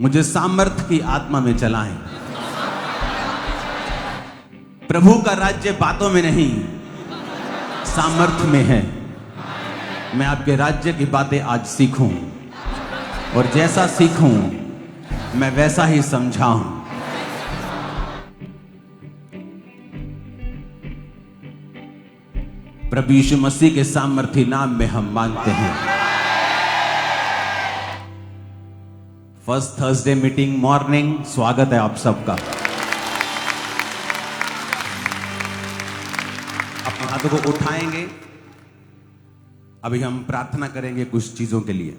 मुझे सामर्थ्य की आत्मा में चलाएं। प्रभु का राज्य बातों में नहीं, सामर्थ्य में है। मैं आपके राज्य की बातें आज सीखूं और जैसा सीखूं मैं वैसा ही समझाऊं। प्रभु यीशु मसीह के सामर्थ्य नाम में हम मांगते हैं। फर्स्ट थर्सडे मीटिंग मॉर्निंग, स्वागत है आप सबका। अपने हाथों को उठाएंगे। अभी हम प्रार्थना करेंगे कुछ चीजों के लिए।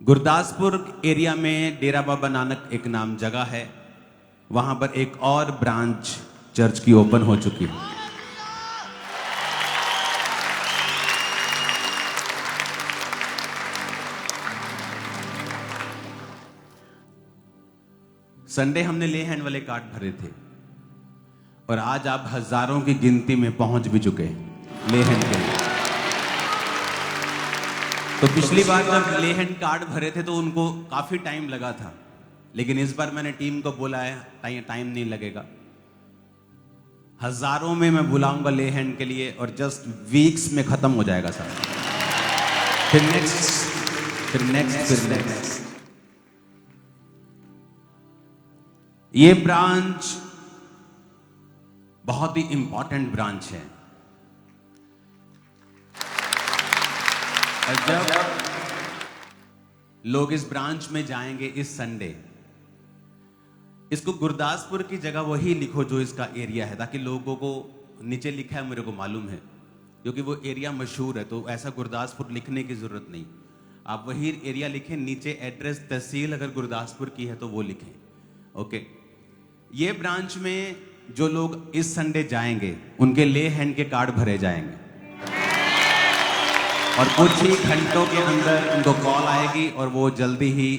गुरदासपुर एरिया में डेरा बाबा नानक एक नाम जगह है, वहां पर एक और ब्रांच चर्च की ओपन हो चुकी है। संडे हमने ले हैंड वाले कार्ड भरे थे और आज आप हजारों की गिनती में पहुंच भी चुके हैं ले हैंड के लिए। तो पिछली बार जब ले हैंड कार्ड भरे थे तो उनको काफी टाइम लगा था, लेकिन इस बार मैंने टीम को बोला है टाइम नहीं लगेगा। हजारों में मैं बुलाऊंगा ले हैंड के लिए और जस्ट वीक्स में खत्म हो जाएगा सब। फिर नेक्स्ट। ये ब्रांच बहुत ही इंपॉर्टेंट ब्रांच है। और जब लोग इस ब्रांच में जाएंगे इस संडे, इसको गुरदासपुर की जगह वही लिखो जो इसका एरिया है, ताकि लोगों को नीचे लिखा है मेरे को मालूम है, क्योंकि वो एरिया मशहूर है। तो ऐसा गुरदासपुर लिखने की जरूरत नहीं, आप वही एरिया लिखें, नीचे एड्रेस तहसील अगर गुरदासपुर की है तो वो लिखें। ओके, ये ब्रांच में जो लोग इस संडे जाएंगे उनके ले हैंड के कार्ड भरे जाएंगे और कुछ ही घंटों के अंदर उनको कॉल आएगी और वो जल्दी ही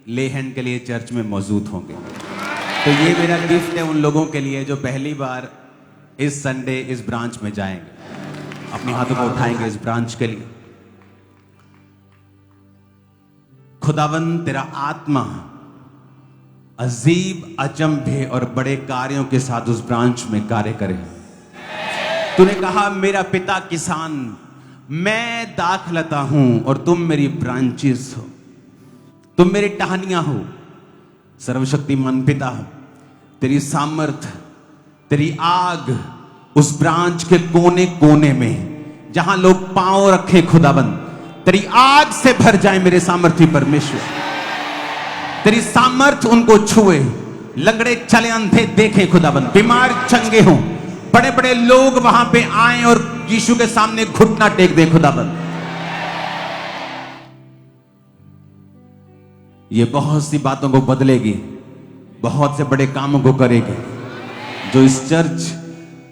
ले हैंड के लिए चर्च में मौजूद होंगे। तो ये मेरा गिफ्ट है उन लोगों के लिए जो पहली बार इस संडे इस ब्रांच में जाएंगे। अपने हाथों को उठाएंगे इस ब्रांच के लिए। खुदावन तेरा आत्मा अजीब अचंभे और बड़े कार्यों के साथ उस ब्रांच में कार्य करे। तूने कहा मेरा पिता किसान, मैं दाखलता हूं और तुम मेरी ब्रांचेस हो, तुम मेरी टहनियां हो। सर्वशक्तिमान पिता, तेरी सामर्थ, तेरी आग उस ब्रांच के कोने कोने में जहां लोग पांव रखे खुदाबंद, तेरी आग से भर जाए मेरे सामर्थी परमेश्वर। तेरी सामर्थ उनको छुए, लंगड़े चले अंधे देखें खुदाबंद, बीमार चंगे हों, बड़े बड़े लोग वहां पे आए और यीशु के सामने घुटना टेक दे खुदाबंद। ये बहुत सी बातों को बदलेगी, बहुत से बड़े कामों को करेगी। जो इस चर्च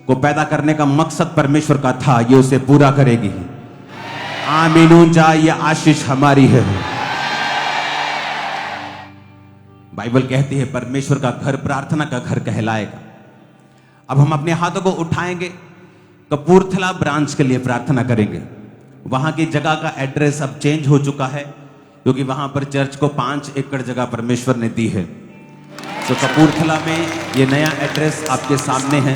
को पैदा करने का मकसद परमेश्वर का था, ये उसे पूरा करेगी। आमीन। ऊंचा ये आशीष हमारी है। बाइबल कहती है परमेश्वर का घर प्रार्थना का घर कहलाएगा। अब हम अपने हाथों को उठाएंगे, कपूरथला ब्रांच के लिए प्रार्थना करेंगे। वहां की जगह का एड्रेस अब चेंज हो चुका है, क्योंकि वहां पर चर्च को 5 एकड़ जगह परमेश्वर ने दी है। तो कपूरथला में ये नया एड्रेस आपके सामने है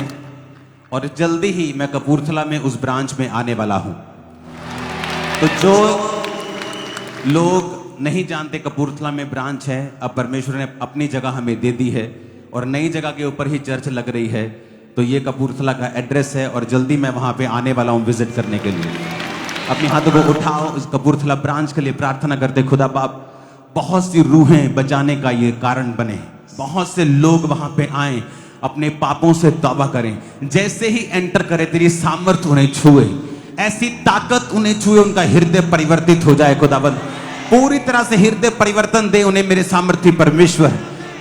और जल्दी ही मैं कपूरथला में उस ब्रांच में आने वाला हूं। तो जो लोग नहीं जानते कपूरथला में ब्रांच है, अब परमेश्वर ने अपनी जगह हमें दे दी है और नई जगह के ऊपर ही चर्च लग रही है। तो ये कपूरथला का एड्रेस है और जल्दी मैं वहां पे आने वाला हूं विजिट करने के लिए। अपने हाथों को उठाओ, इस कपूरथला ब्रांच के लिए प्रार्थना करते। खुदा बाप, बहुत सी रूहें बचाने का ये कारण बने, बहुत से लोग वहां पे आए, अपने पापों से तौबा करें। जैसे ही एंटर करे तेरी सामर्थ्य उन्हें छुए, ऐसी ताकत उन्हें छुए, उनका हृदय परिवर्तित हो जाए। खुदाबंद पूरी तरह से हृदय परिवर्तन दे उन्हें मेरे सामर्थ्य परमेश्वर।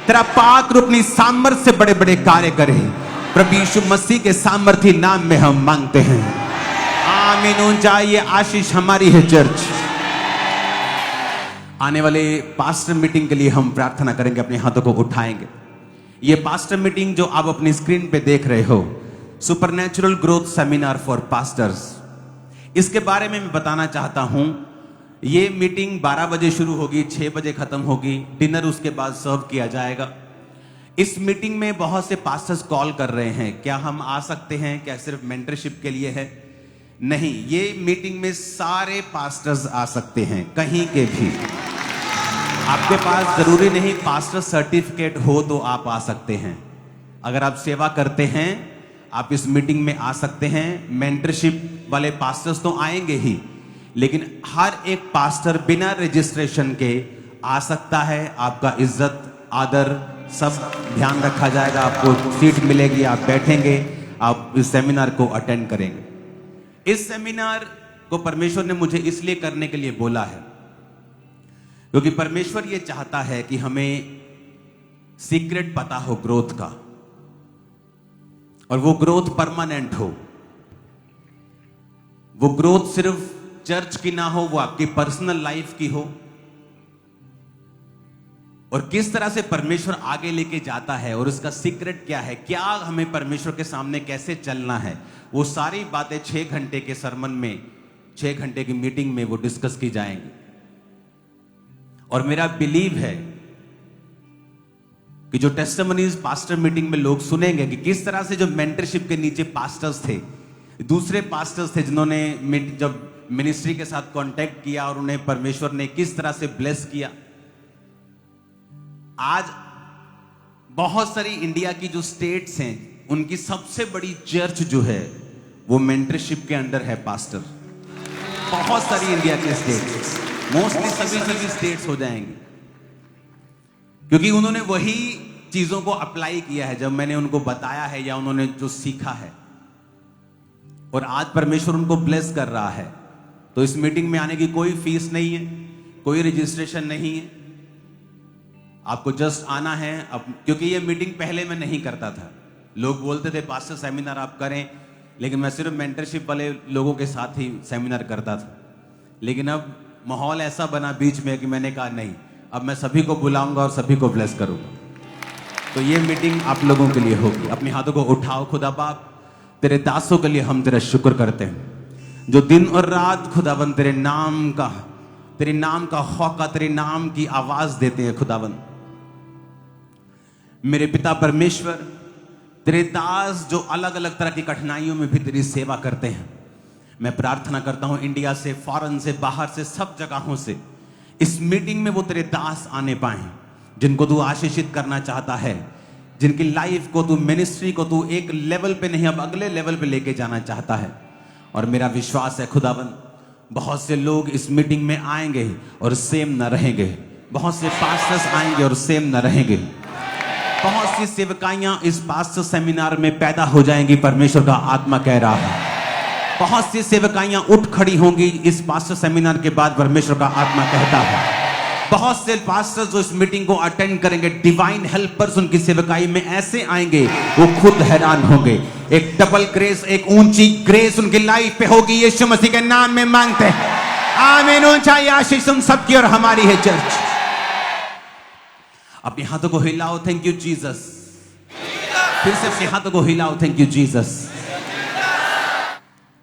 तेरा पाक रूप अपनी सामर्थ्य से बड़े बड़े कार्य करे। प्रभु यीशु मसीह के सामर्थ्य नाम में हम मांगते हैं, आमीन। ऊंचा ये आशीष हमारी है चर्च। आने वाले पास्टर मीटिंग के लिए हम प्रार्थना करेंगे, अपने हाथों को उठाएंगे। ये पास्टर मीटिंग जो आप अपनी स्क्रीन पे देख रहे हो, supernatural growth seminar for pastors, इसके बारे में मैं बताना चाहता हूं ये मीटिंग 12 बजे शुरू होगी, 6 बजे खत्म होगी, डिनर उसके बाद सर्व किया जाएगा। इस मीटिंग में बहुत से पास्टर्स कॉल कर रहे हैं, क्या हम आ सकते हैं, क्या सिर्फ मेंटरशिप के लिए है? नहीं, ये मीटिंग में सारे पास्टर्स आ सकते हैं, कहीं के भी। आपके पास जरूरी नहीं पास्टर सर्टिफिकेट हो तो आप आ सकते हैं। अगर आप सेवा करते हैं आप इस मीटिंग में आ सकते हैं। मेंटरशिप वाले पास्टर्स तो आएंगे ही, लेकिन हर एक पास्टर बिना रजिस्ट्रेशन के आ सकता है। आपका इज्जत आदर सब ध्यान रखा जाएगा, आपको सीट मिलेगी, आप बैठेंगे, आप इस सेमिनार को अटेंड करेंगे। इस सेमिनार को परमेश्वर ने मुझे इसलिए करने के लिए बोला है क्योंकि परमेश्वर ये चाहता है कि हमें सीक्रेट पता हो ग्रोथ का, और वो ग्रोथ परमानेंट हो। वो ग्रोथ सिर्फ चर्च की ना हो, वो आपकी पर्सनल लाइफ की हो। और किस तरह से परमेश्वर आगे लेके जाता है और उसका सीक्रेट क्या है, क्या हमें परमेश्वर के सामने कैसे चलना है, वो सारी बातें 6 घंटे के सरमन में, 6 घंटे की मीटिंग में वो डिस्कस की जाएंगी। और मेरा बिलीव है कि जो टेस्टिमनीज पास्टर मीटिंग में लोग सुनेंगे कि किस तरह से जो मेंटरशिप के नीचे पास्टर्स थे, दूसरे पास्टर्स थे जिन्होंने जब मिनिस्ट्री के साथ कांटेक्ट किया और उन्हें परमेश्वर ने किस तरह से ब्लेस किया। आज बहुत सारी इंडिया की जो स्टेट्स हैं उनकी सबसे बड़ी चर्च जो है वो मेंटरशिप के अंडर है पास्टर। बहुत सारी इंडिया के स्टेट्स, मोस्टली सभी स्टेट्स हो जाएंगे, क्योंकि उन्होंने वही चीजों को अप्लाई किया है जब मैंने उनको बताया है या उन्होंने जो सीखा है, और आज परमेश्वर उनको ब्लेस कर रहा है। तो इस मीटिंग में आने की कोई फीस नहीं है, कोई रजिस्ट्रेशन नहीं है, आपको जस्ट आना है। अब क्योंकि ये मीटिंग पहले मैं नहीं करता था, लोग बोलते थे पास्टर सेमिनार आप करें, लेकिन मैं सिर्फ मेंटरशिप वाले लोगों के साथ ही सेमिनार करता था। लेकिन अब माहौल ऐसा बना बीच में कि मैंने कहा नहीं, अब मैं सभी को बुलाऊंगा और सभी को ब्लेस करूंगा। तो ये मीटिंग आप लोगों के लिए होगी। अपने हाथों को उठाओ। खुदा बाप, तेरे दासों के लिए हम तेरा शुक्र करते हैं जो दिन और रात खुदावन तेरे नाम का हौका, तेरे नाम की आवाज देते हैं। खुदावन मेरे पिता परमेश्वर, तेरे दास जो अलग अलग तरह की कठिनाइयों में भी तेरी सेवा करते हैं, मैं प्रार्थना करता हूं इंडिया से, फॉरेन से, बाहर से, सब जगहों से इस मीटिंग में वो तेरे दास आने पाए जिनको तू आशीषित करना चाहता है, जिनकी लाइफ को तू, मिनिस्ट्री को तू एक लेवल पे नहीं अब अगले लेवल पे लेके जाना चाहता है। और मेरा विश्वास है खुदावन बहुत से लोग इस मीटिंग में आएंगे और सेम न रहेंगे, बहुत से पास्टर्स आएंगे और सेम न रहेंगे, बहुत सी सेवकाइयां इस पास्टर सेमिनार में पैदा हो जाएंगी, परमेश्वर का आत्मा कह रहा है। बहुत सी सेवकाइयां उठ खड़ी होंगी इस पास्टर सेमिनार के बाद, परमेश्वर का आत्मा कहता है। बहुत से पास्टर्स जो इस मीटिंग को अटेंड करेंगे, डिवाइन हेल्पर्स उनकी सेवकाई में ऐसे आएंगे वो खुद हैरान होंगे। एक डबल ग्रेस, एक ऊंची ग्रेस उनकी लाइफ पे होगी। यीशु मसीह के नाम में मांगते हैं, आमीन। ऊंचाई आशीष उन सबकी और हमारी है। चर्च अपने हाथों को हिलाओ, थैंक यू जीसस। फिर से अपने हाथों को हिलाओ, थैंक यू जीसस।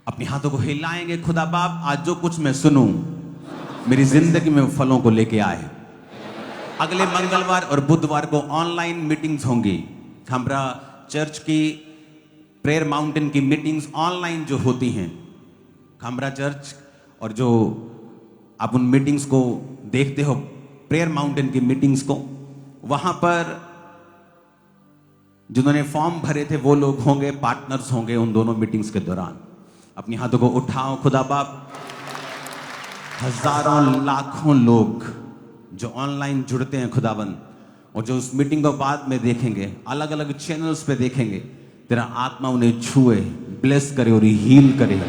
अपने हाथों को हिलाएंगे। खुदा बाप, आज जो कुछ मैं सुनूं मेरी जिंदगी में फलों को लेके आए। अगले मंगलवार और बुधवार को ऑनलाइन मीटिंग्स होंगी। हमारा चर्च की प्रेयर माउंटेन की मीटिंग्स ऑनलाइन जो होती हैं, हमारा चर्च, और जो आप उन मीटिंग्स को देखते हो, प्रेयर माउंटेन की मीटिंग्स को, वहां पर जिन्होंने फॉर्म भरे थे वो लोग होंगे, पार्टनर्स होंगे उन दोनों मीटिंग्स के दौरान। अपनी हाथों को उठाओ। खुदा बाप, हजारों लाखों लोग जो ऑनलाइन जुड़ते हैं खुदाबंद, और जो उस मीटिंग को बाद में देखेंगे, अलग अलग चैनल्स पे देखेंगे, तेरा आत्मा उन्हें छुए, ब्लेस करे और हील करे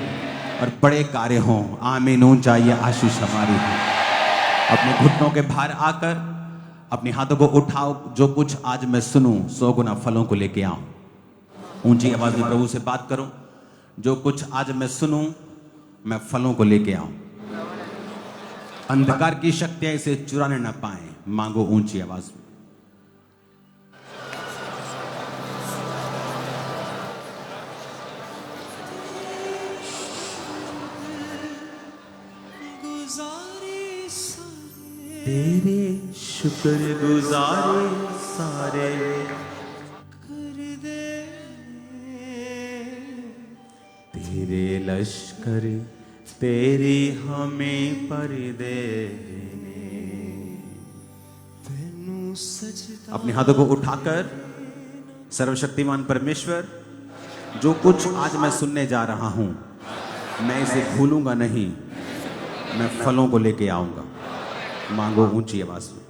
और बड़े कार्य हों। आमीन। ऊंचा ये आशीष हमारी है। अपने घुटनों के भार आकर अपने हाथों को उठाओ। जो कुछ आज मैं सुनूं 100 गुना फलों को लेके आऊं। ऊंची आवाज में प्रभु से बात करो। जो कुछ आज मैं सुनूं मैं फलों को लेके आऊं। अंधकार की शक्तियां इसे चुराने ना पाए। मांगो ऊंची आवाज में। गुजारी तेरे शुक्रगुजारे सारे कर दे, तेरे लश्कर तेरी हमें परदे। अपने हाथों को उठाकर सर्वशक्तिमान परमेश्वर, जो कुछ आज मैं सुनने जा रहा हूं, मैं इसे भूलूंगा नहीं, मैं फलों को लेके आऊंगा। मांगो ऊंची आवाज में।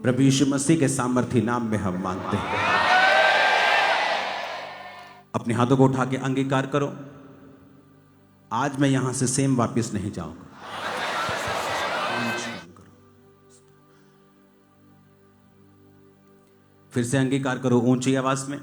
प्रभु यीशु मसीह के सामर्थी नाम में हम मांगते हैं। अपने हाथों को उठा के अंगीकार करो, आज मैं यहां से सेम वापस नहीं जाऊंगा। फिर से अंगीकार करो ऊंची आवाज में।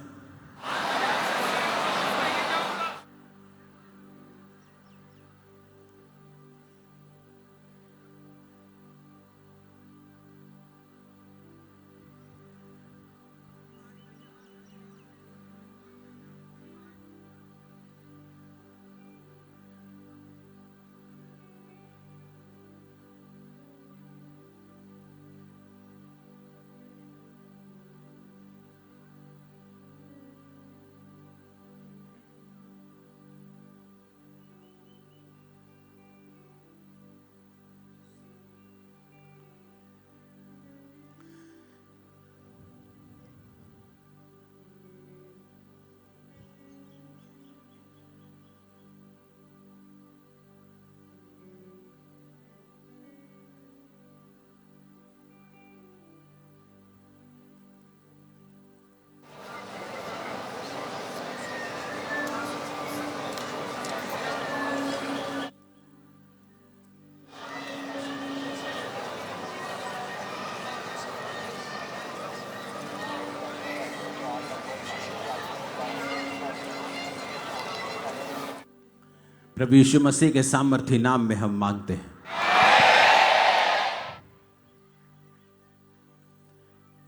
प्रभु यीशु मसीह के सामर्थी नाम में हम मांगते हैं।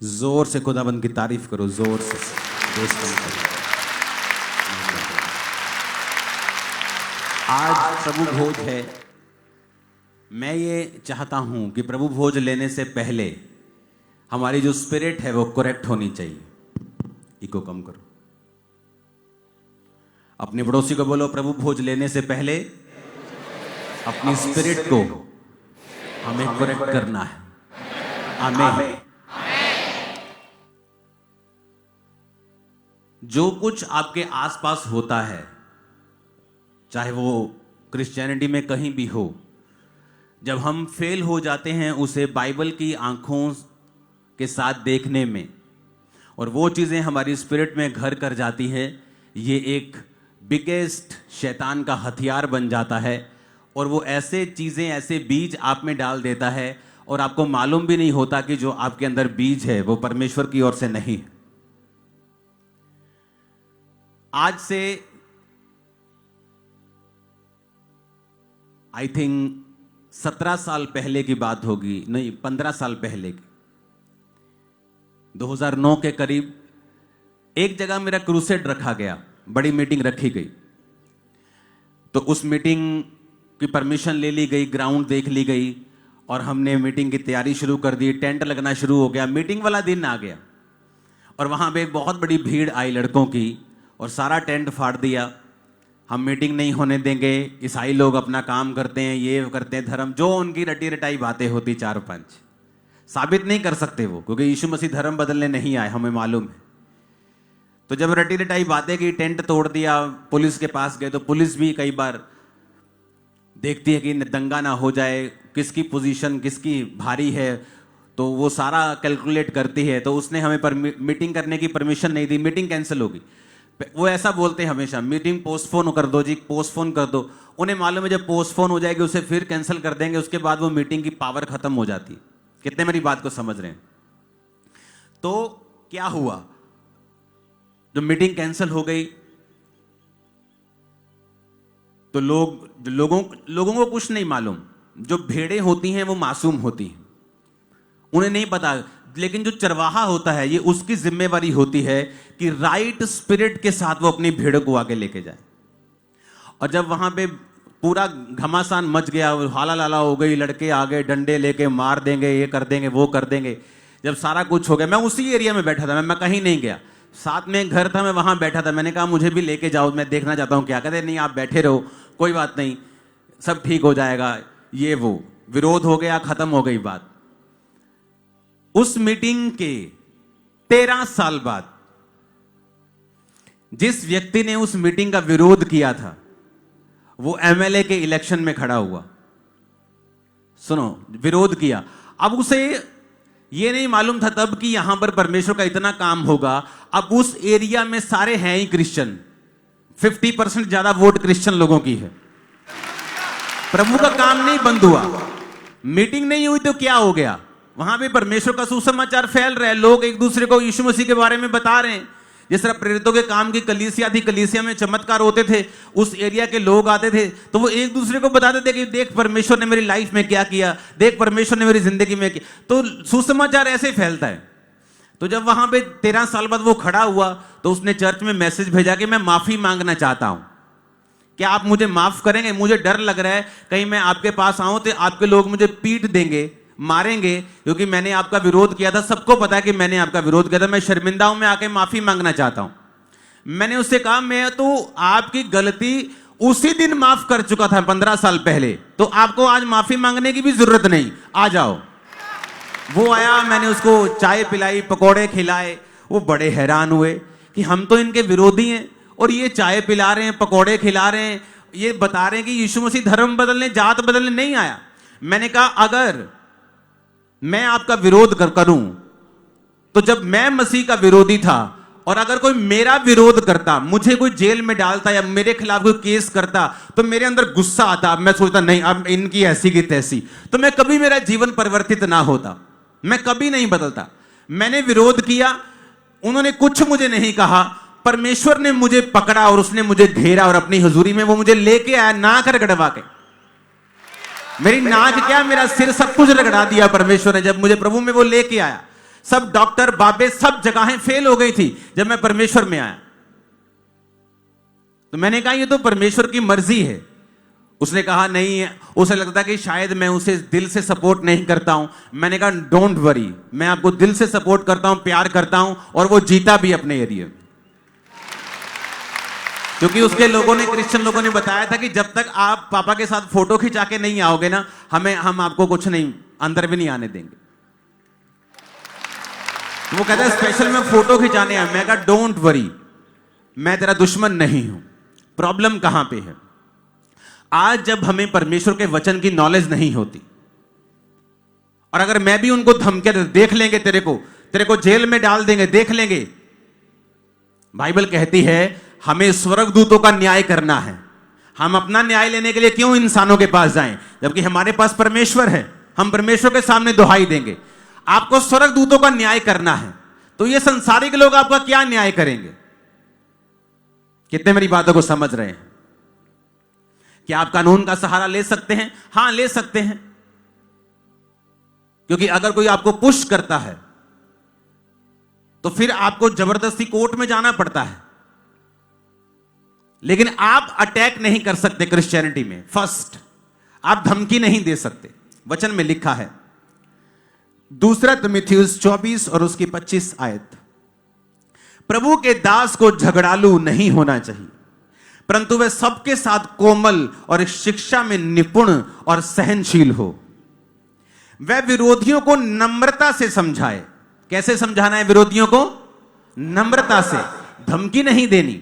जोर से खुदाबंद की तारीफ करो, जोर से आज प्रभु भोज है। मैं ये चाहता हूं कि प्रभु भोज लेने से पहले हमारी जो स्पिरिट है वो करेक्ट होनी चाहिए। इको कम करो। अपने पड़ोसी को बोलो, प्रभु भोज लेने से पहले अपनी स्पिरिट को हमें करेक्ट करना है। आमीन। जो कुछ आपके आसपास होता है, चाहे वो क्रिश्चियनिटी में कहीं भी हो, जब हम फेल हो जाते हैं उसे बाइबल की आंखों के साथ देखने में, और वो चीजें हमारी स्पिरिट में घर कर जाती है, ये एक बिगेस्ट शैतान का हथियार बन जाता है। और वो ऐसे चीजें, ऐसे बीज आप में डाल देता है और आपको मालूम भी नहीं होता कि जो आपके अंदर बीज है वो परमेश्वर की ओर से नहीं है। आज से आई थिंक 17 साल पहले की बात होगी, नहीं 15 साल पहले की, 2009 के करीब एक जगह मेरा क्रूसेड रखा गया, बड़ी मीटिंग रखी गई। तो उस मीटिंग की परमिशन ले ली गई, ग्राउंड देख ली गई और हमने मीटिंग की तैयारी शुरू कर दी। टेंट लगना शुरू हो गया। मीटिंग वाला दिन आ गया और वहां पे एक बहुत बड़ी भीड़ आई लड़कों की और सारा टेंट फाड़ दिया। हम मीटिंग नहीं होने देंगे, ईसाई लोग अपना काम करते हैं, ये करते हैं, धर्म, जो उनकी रटी रटाई बातें होती 4-5 साबित नहीं कर सकते वो, क्योंकि यीशु मसीह धर्म बदलने नहीं आए, हमें मालूम है। तो जब रटी रटाई बातें की, टेंट तोड़ दिया, पुलिस के पास गए तो पुलिस भी कई बार देखती है कि दंगा ना हो जाए, किसकी पोजीशन किसकी भारी है, तो वो सारा कैलकुलेट करती है। तो उसने हमें मीटिंग करने की परमिशन नहीं दी, मीटिंग कैंसिल होगी। वो ऐसा बोलते हैं हमेशा, मीटिंग पोस्टपोन कर दो जी, पोस्टपोन कर दो। उन्हें मालूम है जब पोस्टपोन हो जाएगी उसे फिर कैंसिल कर देंगे, उसके बाद वो मीटिंग की पावर खत्म हो जाती। कितने मेरी बात को समझ रहे हैं? तो क्या हुआ, जब मीटिंग कैंसिल हो गई तो लोगों को कुछ नहीं मालूम। जो भेड़ें होती हैं वो मासूम होती हैं, उन्हें नहीं पता। लेकिन जो चरवाहा होता है, ये उसकी जिम्मेवारी होती है कि राइट स्पिरिट के साथ वो अपनी भेड़ को आगे लेके जाए। और जब वहां पे पूरा घमासान मच गया, हाला लाला हो गई, लड़के आ गए डंडे लेके, मार देंगे, ये कर देंगे, वो कर देंगे, जब सारा कुछ हो गया, मैं उसी एरिया में बैठा था, मैं कहीं नहीं गया, साथ में एक घर था, मैं वहां बैठा था। मैंने कहा मुझे भी लेके जाओ, मैं देखना चाहता हूं क्या। कहते नहीं आप बैठे रहो, कोई बात नहीं, सब ठीक हो जाएगा, ये वो। विरोध हो गया, खत्म हो गई बात। उस मीटिंग के 13 साल बाद जिस व्यक्ति ने उस मीटिंग का विरोध किया था वो एमएलए के इलेक्शन में खड़ा हुआ। सुनो, विरोध किया। अब उसे ये नहीं मालूम था तब कि यहां पर परमेश्वर का इतना काम होगा। अब उस एरिया में सारे हैं ही क्रिश्चियन, 50% ज्यादा वोट क्रिश्चियन लोगों की है। प्रभु का काम नहीं बंद हुआ, मीटिंग नहीं हुई तो क्या हो गया, वहां पे परमेश्वर का सुसमाचार फैल रहा है। लोग एक दूसरे को यीशु मसीह के बारे में बता रहे हैं। जिस तरह प्रेरितों के काम की कलीसिया थी, कलीसिया में चमत्कार होते थे, उस एरिया के लोग आते थे तो वो एक दूसरे को बताते थे कि देख परमेश्वर ने मेरी लाइफ में क्या किया, देख परमेश्वर ने मेरी जिंदगी में किया। तो सुसमाचार ऐसे फैलता है। तो जब वहां पे 13 साल बाद वो खड़ा हुआ तो उसने चर्च में मैसेज भेजा कि मैं माफी मांगना चाहता हूं, क्या आप मुझे माफ करेंगे? मुझे डर लग रहा है कहीं मैं आपके पास आऊं तो आपके लोग मुझे पीट देंगे, मारेंगे, क्योंकि मैंने आपका विरोध किया था। सबको पता है कि मैंने आपका विरोध किया था, मैं शर्मिंदा हूं, मैं आके माफी मांगना चाहता हूं। मैंने उससे कहा मैं तो आपकी गलती उसी दिन माफ कर चुका था 15 साल पहले, तो आपको आज माफी मांगने की भी जरूरत नहीं, आ जाओ। वो आया, मैंने उसको चाय पिलाई, पकौड़े खिलाए। वो बड़े हैरान हुए कि हम तो इनके विरोधी हैं और ये चाय पिला रहे हैं, पकौड़े खिला रहे हैं, ये बता रहे हैं कि यीशु मसीह धर्म बदलने, जात बदलने नहीं आया। मैंने कहा अगर मैं आपका विरोध करूं तो जब मैं मसीह का विरोधी था और अगर कोई मेरा विरोध करता, मुझे कोई जेल में डालता या मेरे खिलाफ कोई केस करता तो मेरे अंदर गुस्सा आता। मैं सोचता नहीं अब इनकी ऐसी की तैसी, तो मैं कभी मेरा जीवन परिवर्तित ना होता, मैं कभी नहीं बदलता। मैंने विरोध किया, उन्होंने कुछ मुझे नहीं कहा, परमेश्वर ने मुझे पकड़ा और उसने मुझे घेरा और अपनी हुजूरी में वो मुझे लेके आया, नाक रगड़वा के। मेरी नाक क्या, मेरा सिर, सब कुछ रगड़ा दिया परमेश्वर ने जब मुझे प्रभु में वो लेके आया। सब डॉक्टर बाबे सब जगहें फेल हो गई थी जब मैं परमेश्वर में आया। तो मैंने कहा ये तो परमेश्वर की मर्जी है। उसने कहा नहीं, उसे लगता कि शायद मैं उसे दिल से सपोर्ट नहीं करता हूं। मैंने कहा डोंट वरी, मैं आपको दिल से सपोर्ट करता हूं, प्यार करता हूं। और वो जीता भी अपने एरिया में, क्योंकि उसके लोगों ने, क्रिश्चियन लोगों ने बताया था कि जब तक आप पापा के साथ फोटो खिंचा के नहीं आओगे ना, हम आपको कुछ नहीं, अंदर भी नहीं आने देंगे। वो कहता है स्पेशल में फोटो खिंचाने आया। मैं कहा डोंट वरी, मैं तेरा दुश्मन नहीं हूं। प्रॉब्लम कहां पे है? आज जब हमें परमेश्वर के वचन की नॉलेज नहीं होती और अगर मैं भी उनको धमकी देख लेंगे, तेरे को जेल में डाल देंगे, देख लेंगे। बाइबल कहती है हमें स्वर्गदूतों का न्याय करना है। हम अपना न्याय लेने के लिए क्यों इंसानों के पास जाएं, जबकि हमारे पास परमेश्वर है। हम परमेश्वर के सामने दुहाई देंगे। आपको स्वर्गदूतों का न्याय करना है, तो ये संसारिक लोग आपका क्या न्याय करेंगे? कितने मेरी बातों को समझ रहे हैं? क्या आप कानून का सहारा ले सकते हैं? हां, ले सकते हैं, क्योंकि अगर कोई आपको पुश करता है तो फिर आपको जबरदस्ती कोर्ट में जाना पड़ता है। लेकिन आप अटैक नहीं कर सकते क्रिश्चियनिटी में। फर्स्ट, आप धमकी नहीं दे सकते। वचन में लिखा है 2 तिमुथियुस 24 और उसकी 25 आयत, प्रभु के दास को झगड़ालू नहीं होना चाहिए, परंतु वह सबके साथ कोमल और शिक्षा में निपुण और सहनशील हो। वह विरोधियों को नम्रता से समझाए। कैसे समझाना है विरोधियों को? नम्रता से, धमकी नहीं देनी।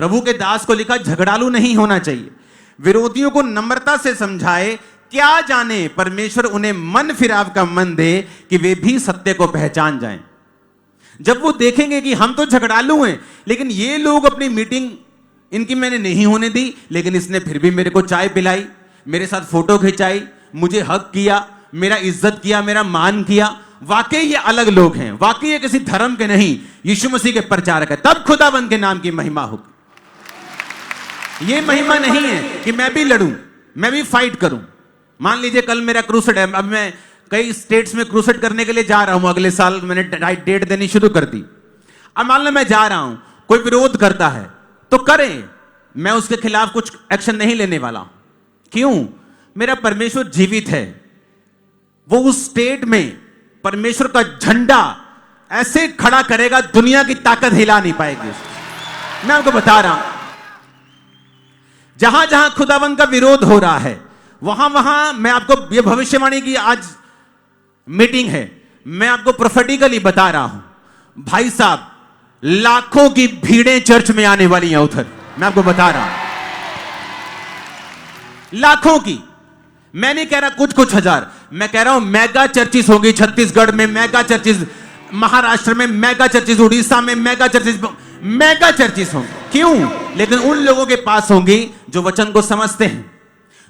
प्रभु के दास को लिखा झगड़ालू नहीं होना चाहिए, विरोधियों को नम्रता से समझाए। क्या जाने परमेश्वर उन्हें मन फिराव का मन दे कि वे भी सत्य को पहचान जाएं। जब वो देखेंगे कि हम तो झगड़ालू हैं, लेकिन ये लोग अपनी मीटिंग इनकी मैंने नहीं होने दी, लेकिन इसने फिर भी मेरे को चाय पिलाई, मेरे साथ फोटो खिंचाई, मुझे हक किया, मेरा इज्जत किया, मेरा मान किया, वाकई ये अलग लोग हैं, वाकई ये किसी धर्म के नहीं, यीशु मसीह के प्रचारक है, तब खुदावंद के नाम की महिमा होगी। ये महिमा नहीं है कि मैं भी लड़ूं, मैं भी फाइट करूं। मान लीजिए कल मेरा क्रूसेड है, अब मैं कई स्टेट्स में क्रूसेड करने के लिए जा रहा हूं, अगले साल मैंने डेट देनी शुरू कर दी। अब मान लो मैं जा रहा हूं, कोई विरोध करता है तो करें, मैं उसके खिलाफ कुछ एक्शन नहीं लेने वाला। क्यों? मेरा परमेश्वर जीवित है, वो उस स्टेट में परमेश्वर का झंडा ऐसे खड़ा करेगा, दुनिया की ताकत हिला नहीं पाएगी। मैं आपको बता रहा हूं, जहां जहां खुदावंद का विरोध हो रहा है, वहां वहां मैं आपको यह भविष्यवाणी की आज मीटिंग है, मैं आपको प्रोफेटिकली बता रहा हूं, भाई साहब लाखों की भीड़ें चर्च में आने वाली हैं उधर। मैं आपको बता रहा हूं, लाखों की। मैं नहीं कह रहा कुछ कुछ हजार, मैं कह रहा हूं मेगा चर्चिस होगी, छत्तीसगढ़ में मेगा चर्चिस, महाराष्ट्र में मेगा चर्चिस, उड़ीसा में मेगा चर्चिस होंगी। क्यों? लेकिन उन लोगों के पास होंगी जो वचन को समझते हैं,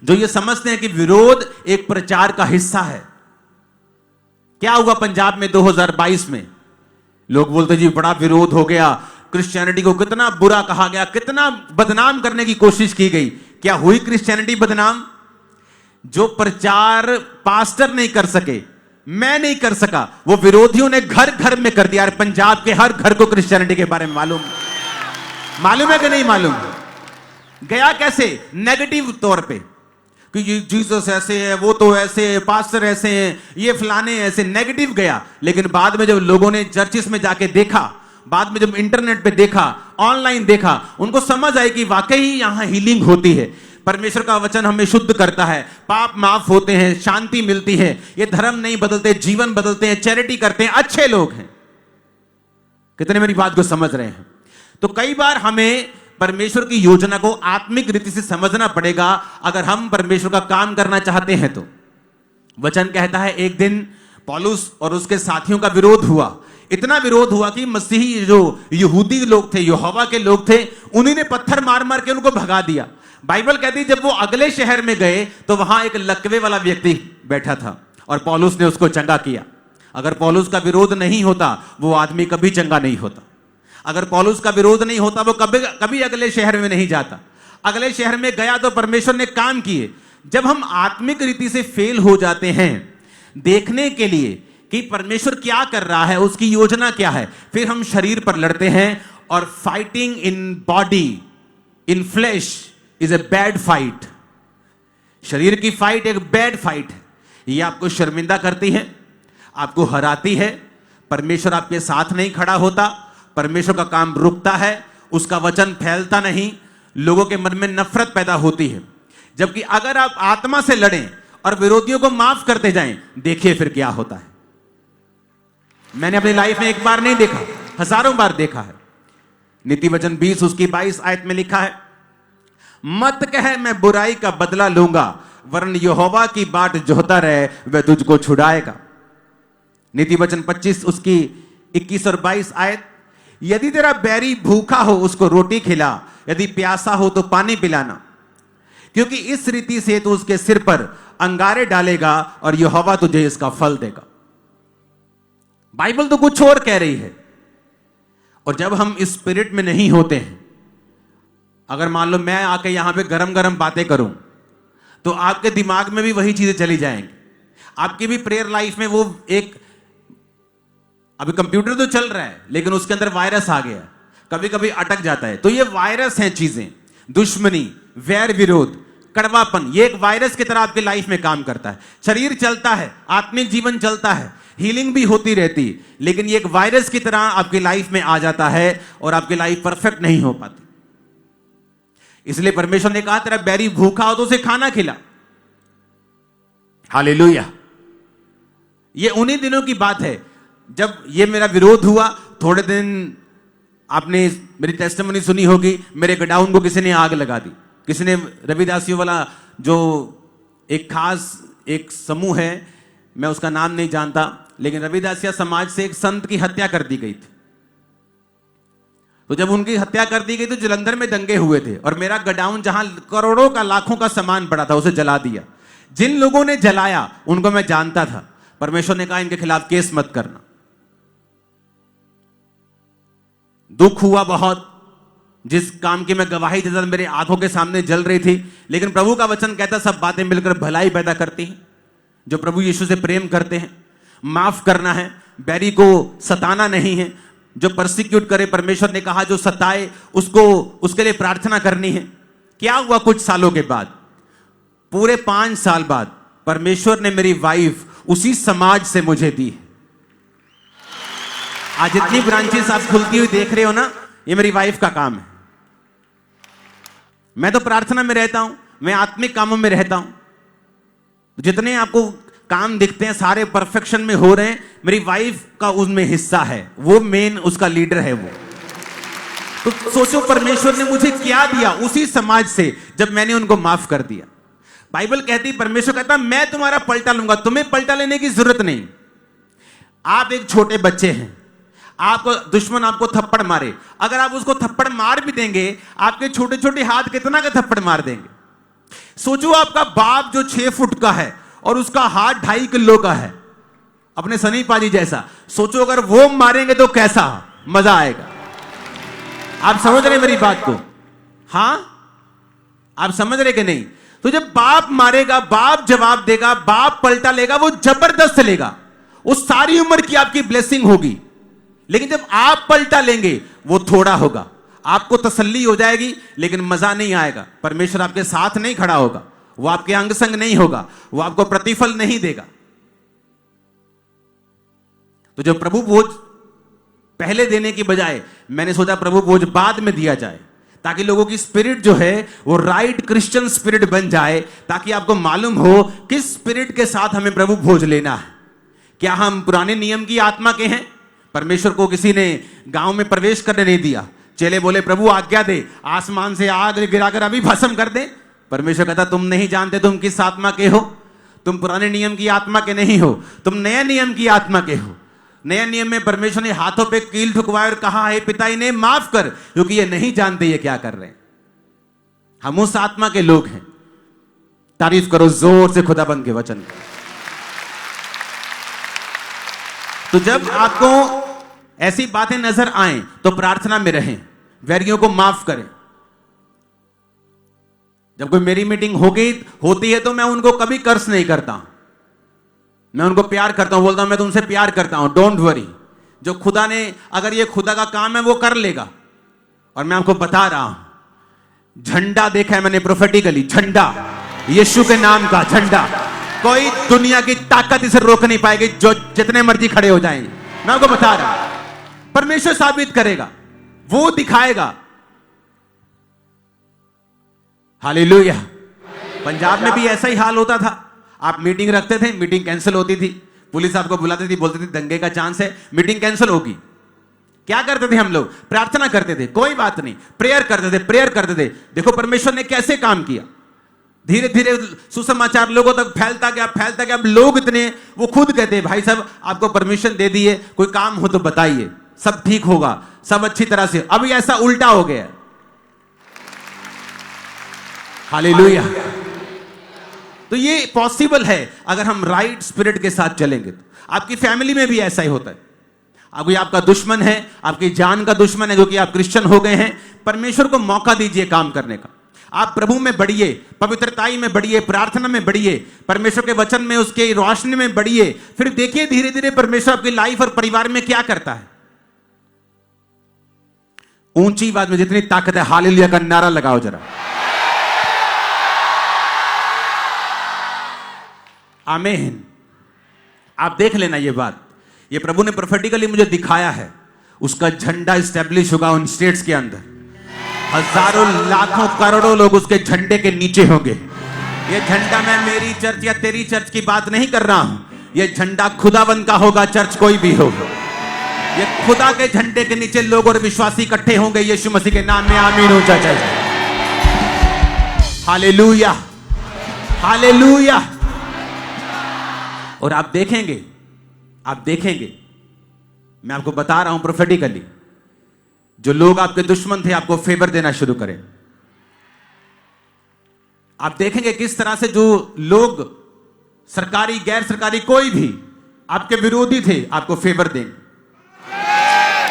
जो ये समझते हैं कि विरोध एक प्रचार का हिस्सा है। क्या हुआ पंजाब में 2022 में? लोग बोलते जी बड़ा विरोध हो गया, क्रिश्चियनिटी को कितना बुरा कहा गया, कितना बदनाम करने की कोशिश की गई। क्या हुई क्रिश्चियनिटी बदनाम? जो प्रचार पास्टर नहीं कर सके, मैं नहीं कर सका, वो विरोधियों ने घर घर में कर दिया। पंजाब के हर घर को क्रिश्चियनिटी के बारे में मालूम है कि नहीं मालूम? गया कैसे? नेगेटिव तौर पे कि जीसस ऐसे है, वो तो ऐसे है, पास्टर ऐसे हैं, ये फलाने ऐसे, नेगेटिव गया। लेकिन बाद में जब लोगों ने चर्चिस में जाके देखा, बाद में जब इंटरनेट पे देखा, ऑनलाइन देखा, उनको समझ आई कि वाकई यहां हीलिंग होती है, परमेश्वर का वचन हमें शुद्ध करता है, पाप माफ होते हैं, शांति मिलती है, ये धर्म नहीं बदलते, जीवन बदलते हैं, चैरिटी करते हैं, अच्छे लोग हैं। कितने मेरी बात को समझ रहे हैं? तो कई बार हमें परमेश्वर की योजना को आत्मिक रीति से समझना पड़ेगा अगर हम परमेश्वर का काम करना चाहते हैं। तो वचन कहता है एक दिन पौलुस और उसके साथियों का विरोध हुआ, इतना विरोध हुआ कि मसीही जो यहूदी लोग थे, यहोवा के लोग थे, उन्हीं ने पत्थर मार मार के उनको भगा दिया। बाइबल कहती है जब वो अगले शहर में गए तो वहां एक लकवे वाला व्यक्ति बैठा था और पौलुस ने उसको चंगा किया। अगर पौलुस का विरोध नहीं होता वो आदमी कभी चंगा नहीं होता। अगर पौलुस का विरोध नहीं होता वो कभी अगले शहर में नहीं जाता। अगले शहर में गया तो परमेश्वर ने काम किए। जब हम आत्मिक रीति से फेल हो जाते हैं देखने के लिए कि परमेश्वर क्या कर रहा है, उसकी योजना क्या है, फिर हम शरीर पर लड़ते हैं। और fighting in body, in flash is a bad fight. शरीर की फाइट एक बैड फाइट है। यह आपको शर्मिंदा करती है, आपको हराती है। परमेश्वर आपके साथ नहीं खड़ा होता, परमेश्वर का काम रुकता है, उसका वचन फैलता नहीं, लोगों के मन में नफरत पैदा होती है। जबकि अगर आप आत्मा से लड़ें और विरोधियों को माफ करते जाएं, देखिए फिर क्या होता है। मैंने अपनी लाइफ में एक बार नहीं देखा, हजारों बार देखा है। नीति वचन 20 उसकी 22 आयत में लिखा है, मत कह मैं बुराई का बदला लूंगा, वरन यहोवा की बाट जोहता रहे, वह तुझको छुड़ाएगा। नीति वचन 25 उसकी 21 और 22 आयत, यदि तेरा बैरी भूखा हो उसको रोटी खिला, यदि प्यासा हो तो पानी पिलाना, क्योंकि इस रीति से तो उसके सिर पर अंगारे डालेगा और यहोवा तुझे इसका फल देगा। बाइबल तो कुछ और कह रही है। और जब हम इस स्पिरिट में नहीं होते हैं, अगर मान लो मैं आके यहां पे गरम गरम बातें करूं तो आपके दिमाग में भी वही चीजें चली जाएंगी। आपकी भी प्रेयर लाइफ में वो एक, अभी कंप्यूटर तो चल रहा है लेकिन उसके अंदर वायरस आ गया, कभी कभी अटक जाता है। तो ये वायरस हैं चीजें, दुश्मनी, वैर विरोध, कड़वापन, ये एक वायरस की तरह आपकी लाइफ में काम करता है। शरीर चलता है, आत्मिक जीवन चलता है, हीलिंग भी होती रहती, लेकिन ये एक वायरस की तरह आपकी लाइफ में आ जाता है और आपकी लाइफ परफेक्ट नहीं हो पाती। इसलिए परमेश्वर ने कहा तेरा बैरी भूखा हो तो उसे खाना खिला। हालेलुया। ये उन्हीं दिनों की बात है जब ये मेरा विरोध हुआ। थोड़े दिन आपने मेरी टेस्टिमनी सुनी होगी, मेरे गोडाउन को किसी ने आग लगा दी। किसी ने, रविदासियों वाला जो एक खास एक समूह है, मैं उसका नाम नहीं जानता, लेकिन रविदासिया समाज से एक संत की हत्या कर दी गई थी। तो जब उनकी हत्या कर दी गई तो जलंधर में दंगे हुए थे और मेरा गोडाउन जहां करोड़ों का लाखों का सामान पड़ा था उसे जला दिया। जिन लोगों ने जलाया उनको मैं जानता था। परमेश्वर ने कहा इनके खिलाफ केस मत करना। दुख हुआ बहुत, जिस काम की मैं गवाही देता था मेरे आंखों के सामने जल रही थी, लेकिन प्रभु का वचन कहता सब बातें मिलकर भलाई पैदा करती हैं। जो प्रभु यीशु से प्रेम करते हैं, माफ करना है, बैरी को सताना नहीं है। जो परसिक्यूट करे, परमेश्वर ने कहा जो सताए उसको उसके लिए प्रार्थना करनी है। क्या हुआ कुछ सालों के बाद, पूरे 5 साल बाद परमेश्वर ने मेरी वाइफ उसी समाज से मुझे दी। आज जितनी ब्रांचेस आप खुलती हुई देख रहे हो ना, ये मेरी वाइफ का काम है। मैं तो प्रार्थना में रहता हूं, मैं आत्मिक कामों में रहता हूं। जितने आपको काम दिखते हैं सारे परफेक्शन में हो रहे हैं, मेरी वाइफ का उसमें हिस्सा है, वो मेन उसका लीडर है वो। तो सोचो परमेश्वर ने मुझे क्या दिया उसी समाज से, जब मैंने उनको माफ कर दिया। बाइबल कहती, परमेश्वर कहता मैं तुम्हारा पलटा लूंगा, तुम्हें पलटा लेने की जरूरत नहीं। आप एक छोटे बच्चे हैं, आपको दुश्मन आपको थप्पड़ मारे, अगर आप उसको थप्पड़ मार भी देंगे, आपके छोटे छोटे हाथ कितना का थप्पड़ मार देंगे। सोचो आपका बाप जो 6 फुट का है और उसका हाथ 2.5 किलो का है, अपने सनी पाजी जैसा। सोचो अगर वो मारेंगे तो कैसा मजा आएगा। आप समझ रहे मेरी बात को? हां, आप समझ रहे कि नहीं? तो जब बाप मारेगा, बाप जवाब देगा, बाप पलटा लेगा, वो जबरदस्त लेगा, वो सारी उम्र की आपकी ब्लेसिंग होगी। लेकिन जब आप पलटा लेंगे वो थोड़ा होगा, आपको तसल्ली हो जाएगी लेकिन मजा नहीं आएगा। परमेश्वर आपके साथ नहीं खड़ा होगा, वो आपके अंग संग नहीं होगा, वो आपको प्रतिफल नहीं देगा। तो जब प्रभु भोज पहले देने की बजाय मैंने सोचा प्रभु भोज बाद में दिया जाए, ताकि लोगों की स्पिरिट जो है वो राइट क्रिश्चियन स्पिरिट बन जाए, ताकि आपको मालूम हो किस स्पिरिट के साथ हमें प्रभु भोज लेना है। क्या हम पुराने नियम की आत्मा के हैं? परमेश्वर को किसी ने गांव में प्रवेश करने नहीं दिया, चेले बोले प्रभु आज्ञा दे, आसमान से आग गिराकर अभी भस्म कर दे। परमेश्वर कहता तुम नहीं जानते तुम किस आत्मा के हो, तुम पुराने नियम की आत्मा के नहीं हो, तुम नए नियम की आत्मा के हो। नए नियम में परमेश्वर ने हाथों पे कील ठुकवाए और कहा है पिता इन्हें माफ कर, क्योंकि ये नहीं जानते ये क्या कर रहे हैं। हम उस आत्मा के लोग हैं। तारीफ करो जोर से खुदाबंद के वचन को। तो जब आपको ऐसी बातें नजर आए तो प्रार्थना में रहें, वैरियों को माफ करें। जब कोई मेरी मीटिंग होती है तो मैं उनको कभी कर्स नहीं करता, मैं उनको प्यार करता हूं, बोलता हूं मैं तुमसे प्यार करता हूं, डोंट वरी। जो खुदा ने, अगर ये खुदा का काम है वो कर लेगा। और मैं आपको बता रहा हूं, झंडा देखा है मैंने प्रोफेटिकली, झंडा, यीशु के नाम का झंडा। कोई दुनिया की ताकत इसे रोक नहीं पाएगी, जो जितने मर्जी खड़े हो जाएंगे। मैं आपको बता रहा हूं, परमेश्वर साबित करेगा, वो दिखाएगा। हालेलुया। पंजाब में भी ऐसा ही हाल होता था। आप मीटिंग रखते थे, मीटिंग कैंसिल होती थी, पुलिस आपको बुलाती थी, बोलती थी दंगे का चांस है, मीटिंग कैंसिल होगी। क्या करते थे हम लोग? प्रार्थना करते थे, कोई बात नहीं, प्रेयर करते थे, प्रेयर करते थे। देखो परमेश्वर ने कैसे काम किया, धीरे धीरे सुसमाचार लोगों तक फैलता गया, फैलता गया। अब लोग इतने, वो खुद कहते भाई साहब आपको परमिशन दे दी है, कोई काम हो तो बताइए, सब ठीक होगा, सब अच्छी तरह से। अभी ऐसा उल्टा हो गया। हालेलुया। तो ये पॉसिबल है अगर हम राइट स्पिरिट के साथ चलेंगे। तो आपकी फैमिली में भी ऐसा ही होता है। अभी आपका दुश्मन है, आपकी जान का दुश्मन है, क्योंकि आप क्रिश्चियन हो गए हैं। परमेश्वर को मौका दीजिए काम करने का। आप प्रभु में बढ़िए, पवित्रताई में बढ़िए, प्रार्थना में बढ़िए, परमेश्वर के वचन में, उसके रोशनी में बढ़िए। फिर देखिए धीरे धीरे परमेश्वर आपकी लाइफ और परिवार में क्या करता है। ऊंची बात में जितनी ताकत है, हालेलुया का नारा लगाओ जरा। आमीन। आप देख लेना ये बात, ये प्रभु ने प्रोफेटिकली मुझे दिखाया है। उसका झंडा स्टैब्लिश होगा उन स्टेट्स के अंदर। हजारों, लाखों, करोड़ों लोग उसके झंडे के नीचे होंगे। ये झंडा, मैं मेरी चर्च या तेरी चर्च की बात नहीं कर रहा हूं, ये झंडा खुदावंद का होगा, चर्च कोई भी हो। ये खुदा के झंडे के नीचे लोग और विश्वासी इकट्ठे होंगे यीशु मसीह के नाम में। आमीन हो जाए। Hallelujah, hallelujah. और आप देखेंगे, मैं आपको बता रहा हूं प्रोफेटिकली, जो लोग आपके दुश्मन थे आपको फेवर देना शुरू करें। आप देखेंगे किस तरह से जो लोग सरकारी गैर सरकारी कोई भी आपके विरोधी थे आपको फेवर देंगे।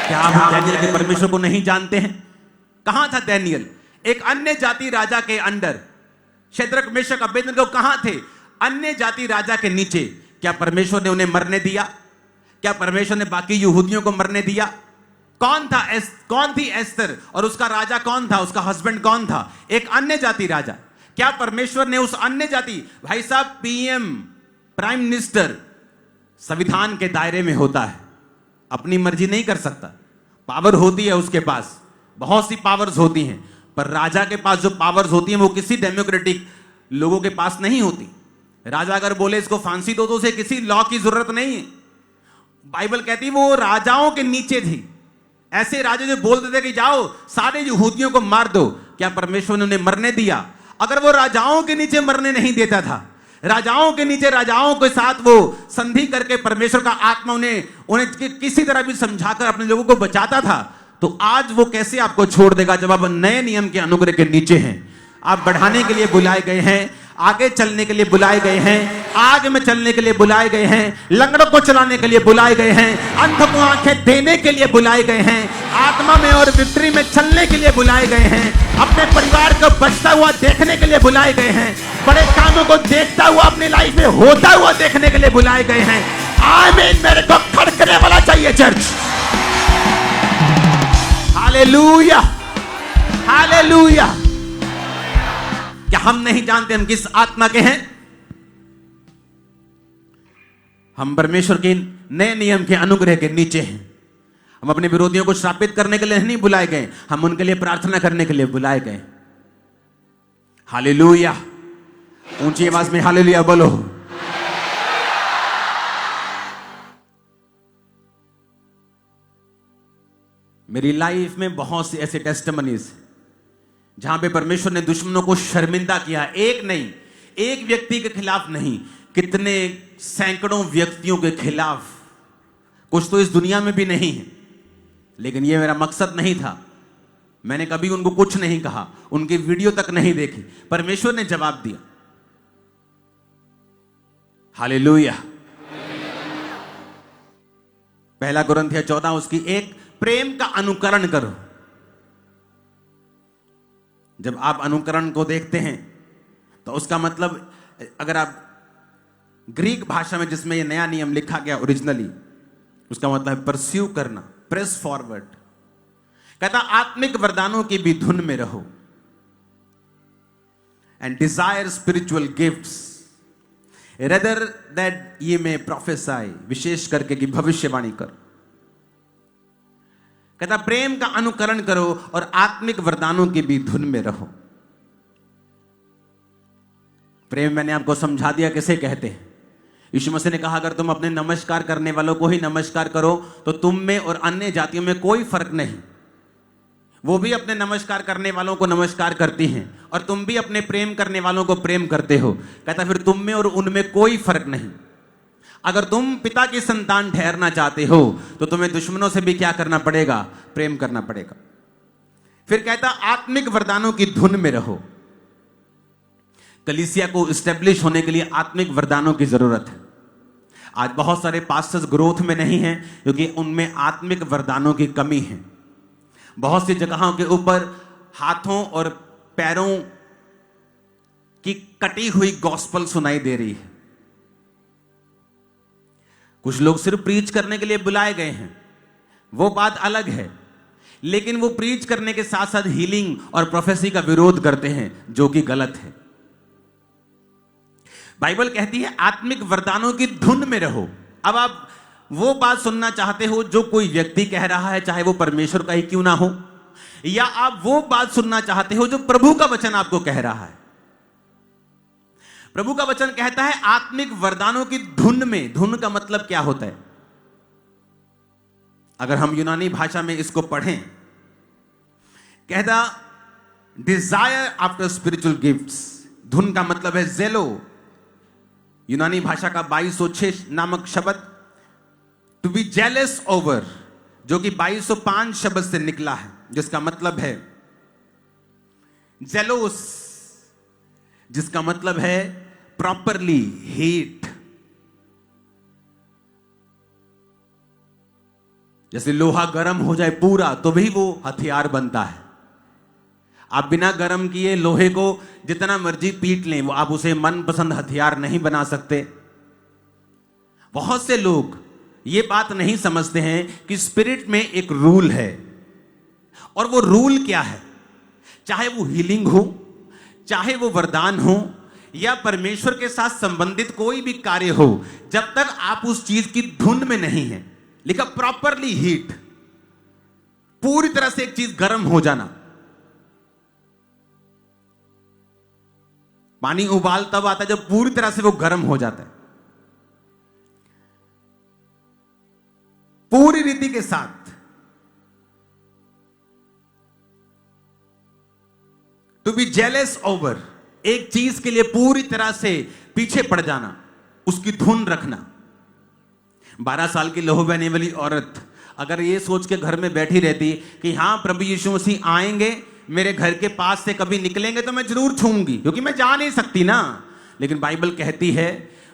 क्या आप डैनियल के परमेश्वर को नहीं जानते हैं? कहां था डैनियल? एक अन्य जाति राजा के अंडर। शद्रक मेशक अबेदनगो कहां थे? अन्य जाति राजा के नीचे। क्या परमेश्वर ने उन्हें मरने दिया? क्या परमेश्वर ने बाकी यहूदियों को मरने दिया? कौन थी एस्तर और उसका राजा कौन था? उसका हस्बैंड कौन था? एक अन्य जाति राजा। क्या परमेश्वर ने उस अन्य जाति, भाई साहब, पीएम, प्राइम मिनिस्टर संविधान के दायरे में होता है, अपनी मर्जी नहीं कर सकता। पावर होती है उसके पास, बहुत सी पावर्स होती हैं, पर राजा के पास जो पावर्स होती हैं वो किसी डेमोक्रेटिक लोगों के पास नहीं होती। राजा अगर बोले इसको फांसी दो तो उसे किसी लॉ की जरूरत नहीं है। बाइबल कहती है वो राजाओं के नीचे थी। ऐसे राजा जो बोलते थे कि जाओ सारे यहूदियों को मार दो, क्या परमेश्वर ने उन्हें मरने दिया? अगर वो राजाओं के नीचे मरने नहीं देता था, राजाओं के नीचे राजाओं के साथ वो संधि करके परमेश्वर का आत्मा उन्हें किसी तरह भी समझाकर अपने लोगों को बचाता था, तो आज वो कैसे आपको छोड़ देगा जब आप नए नियम के अनुग्रह के नीचे हैं? आप बढ़ाने के लिए बुलाए गए हैं, आगे चलने के लिए बुलाए गए हैं, आग में चलने के लिए बुलाए गए हैं, लंगड़ों को चलाने के लिए बुलाए गए हैं, अंध को आंखें देने के लिए बुलाए गए हैं, आत्मा में और विक्ट्री में चलने के लिए बुलाए गए हैं, अपने परिवार को बचता हुआ देखने के लिए बुलाए गए हैं, बड़े कामों को देखता हुआ अपनी लाइफ में होता हुआ देखने के लिए बुलाए गए हैं। आमीन। मेरे को खड़कने वाला चाहिए चर्च। Hallelujah, hallelujah. क्या हम नहीं जानते हम किस आत्मा के हैं? हम परमेश्वर के नए नियम के अनुग्रह के नीचे हैं। हम अपने विरोधियों को श्रापित करने के लिए नहीं बुलाए गए, हम उनके लिए प्रार्थना करने के लिए बुलाए गए। हालेलुया। ऊंची आवाज में हालेलुया बोलो। मेरी लाइफ में बहुत सी ऐसे टेस्टिमनीज जहां पे परमेश्वर ने दुश्मनों को शर्मिंदा किया। एक नहीं, एक व्यक्ति के खिलाफ नहीं, कितने सैकड़ों व्यक्तियों के खिलाफ। कुछ तो इस दुनिया में भी नहीं है, लेकिन यह मेरा मकसद नहीं था। मैंने कभी उनको कुछ नहीं कहा, उनकी वीडियो तक नहीं देखी, परमेश्वर ने जवाब दिया। हालेलुया। पहला कुरिन्थियों 14 उसकी 1, प्रेम का अनुकरण करो। जब आप अनुकरण को देखते हैं तो उसका मतलब, अगर आप ग्रीक भाषा में जिसमें यह नया नियम लिखा गया ओरिजिनली, उसका मतलब है परस्यू करना, प्रेस फॉरवर्ड। कहता आत्मिक वरदानों की भी धुन में रहो and desire spiritual gifts rather that ये में प्रोफेसाई, विशेष करके कि भविष्यवाणी कर। कहता प्रेम का अनुकरण करो और आत्मिक वरदानों की भी धुन में रहो। प्रेम मैंने आपको समझा दिया किसे कहते हैं। यीशु मसीह ने कहा अगर तुम अपने नमस्कार करने वालों को ही नमस्कार करो तो तुम में और अन्य जातियों में कोई फर्क नहीं। वो भी अपने नमस्कार करने वालों को नमस्कार करती हैं और तुम भी अपने प्रेम करने वालों को प्रेम करते हो। कहता फिर तुम में और उनमें कोई फर्क नहीं। अगर तुम पिता की संतान ठहरना चाहते हो तो तुम्हें दुश्मनों से भी क्या करना पड़ेगा? प्रेम करना पड़ेगा। फिर कहता आत्मिक वरदानों की धुन में रहो। कलीसिया को इस्टेब्लिश होने के लिए आत्मिक वरदानों की जरूरत है। आज बहुत सारे पास्टर्स ग्रोथ में नहीं हैं क्योंकि उनमें आत्मिक वरदानों की कमी है। बहुत सी जगहों के ऊपर हाथों और पैरों की कटी हुई गॉस्पल सुनाई दे रही है। कुछ लोग सिर्फ प्रीच करने के लिए बुलाए गए हैं, वो बात अलग है, लेकिन वो प्रीच करने के साथ साथ हीलिंग और प्रोफेसी का विरोध करते हैं, जो कि गलत है। बाइबल कहती है आत्मिक वरदानों की धुन में रहो। अब आप वो बात सुनना चाहते हो जो कोई व्यक्ति कह रहा है, चाहे वो परमेश्वर का ही क्यों ना हो, या आप वो बात सुनना चाहते हो जो प्रभु का वचन आपको कह रहा है। प्रभु का वचन कहता है आत्मिक वरदानों की धुन में। धुन का मतलब क्या होता है? अगर हम यूनानी भाषा में इसको पढ़ें, कहता डिजायर आफ्टर स्पिरिचुअल गिफ्ट्स। धुन का मतलब है जेलो। यूनानी भाषा का 2206 नामक शब्द, टू बी जेलस ओवर, जो कि 2205 शब्द से निकला है, जिसका मतलब है जेलोस, जिसका मतलब है प्रॉपरली हीट। जैसे लोहा गर्म हो जाए पूरा तो भी वो हथियार बनता है। आप बिना गर्म किए लोहे को जितना मर्जी पीट लें, वो आप उसे मनपसंद हथियार नहीं बना सकते। बहुत से लोग ये बात नहीं समझते हैं कि स्पिरिट में एक रूल है, और वो रूल क्या है? चाहे वो हीलिंग हो, चाहे वो वरदान हो, या परमेश्वर के साथ संबंधित कोई भी कार्य हो, जब तक आप उस चीज की धुन में नहीं है, लिखा प्रॉपरली हीट, पूरी तरह से एक चीज गर्म हो जाना। पानी उबाल तब आता है जब पूरी तरह से वो गर्म हो जाता है, पूरी रीति के साथ। टू बी जेलस ओवर, एक चीज के लिए पूरी तरह से पीछे पड़ जाना, उसकी धुन रखना। 12 साल की लहू बहने वाली औरत अगर ये सोच के घर में बैठी रहती कि हां प्रभु यीशु मसीह आएंगे, मेरे घर के पास से कभी निकलेंगे तो मैं जरूर छूऊंगी, क्योंकि मैं जा नहीं सकती ना। लेकिन बाइबल कहती है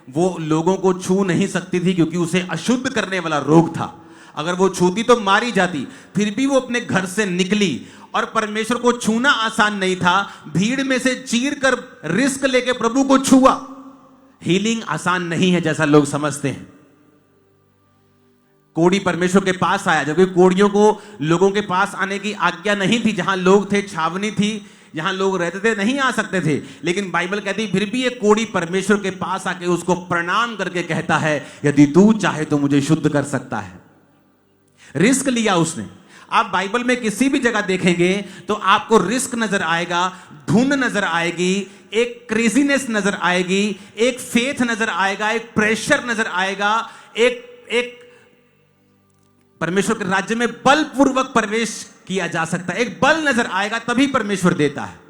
वो लोगों को छू नहीं सकती थी, क्योंकि उसे अशुद्ध करने वाला रोग था। अगर वो छूती तो मारी जाती। फिर भी वो अपने घर से निकली, और परमेश्वर को छूना आसान नहीं था। भीड़ में से चीर कर रिस्क लेके प्रभु को छुआ। हीलिंग आसान नहीं है जैसा लोग समझते हैं। कोढ़ी परमेश्वर के पास आया, जबकि कोढ़ियों को लोगों के पास आने की आज्ञा नहीं थी। जहां लोग थे, छावनी थी, जहां लोग रहते थे, नहीं आ सकते थे। लेकिन बाइबल कहती फिर भी एक कोढ़ी परमेश्वर के पास आके उसको प्रणाम करके कहता है, यदि तू चाहे तो मुझे शुद्ध कर सकता है। रिस्क लिया उसने। आप बाइबल में किसी भी जगह देखेंगे तो आपको रिस्क नजर आएगा, धुन नजर आएगी, एक क्रेजीनेस नजर आएगी, एक फेथ नजर आएगा, एक प्रेशर नजर आएगा, एक परमेश्वर के राज्य में बलपूर्वक प्रवेश किया जा सकता है। एक बल नजर आएगा, तभी परमेश्वर देता है।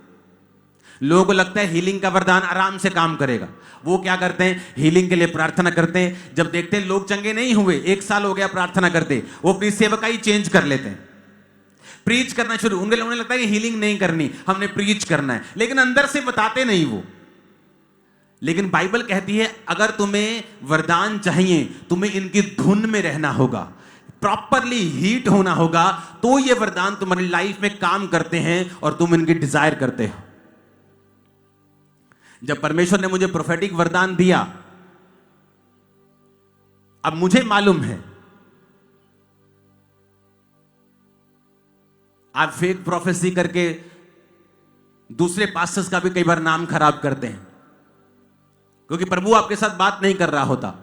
लोगों को लगता है हीलिंग का वरदान आराम से काम करेगा। वो क्या करते हैं? हीलिंग के लिए प्रार्थना करते हैं। जब देखते हैं लोग चंगे नहीं हुए, 1 साल हो गया प्रार्थना करते, वो अपनी सेवकाई चेंज कर लेते हैं, प्रीच करना शुरू। उन्हें लगता है कि हीलिंग नहीं करनी, हमने प्रीच करना है, लेकिन अंदर से बताते नहीं वो। लेकिन बाइबल कहती है अगर तुम्हें वरदान चाहिए, तुम्हें इनकी धुन में रहना होगा, प्रॉपरली हीट होना होगा, तो ये वरदान तुम्हारी लाइफ में काम करते हैं और तुम इनकी डिजायर करते हो। जब परमेश्वर ने मुझे प्रोफेटिक वरदान दिया, अब मुझे मालूम है आप फेक प्रोफेसी करके दूसरे पास्टर्स का भी कई बार नाम खराब करते हैं, क्योंकि प्रभु आपके साथ बात नहीं कर रहा होता,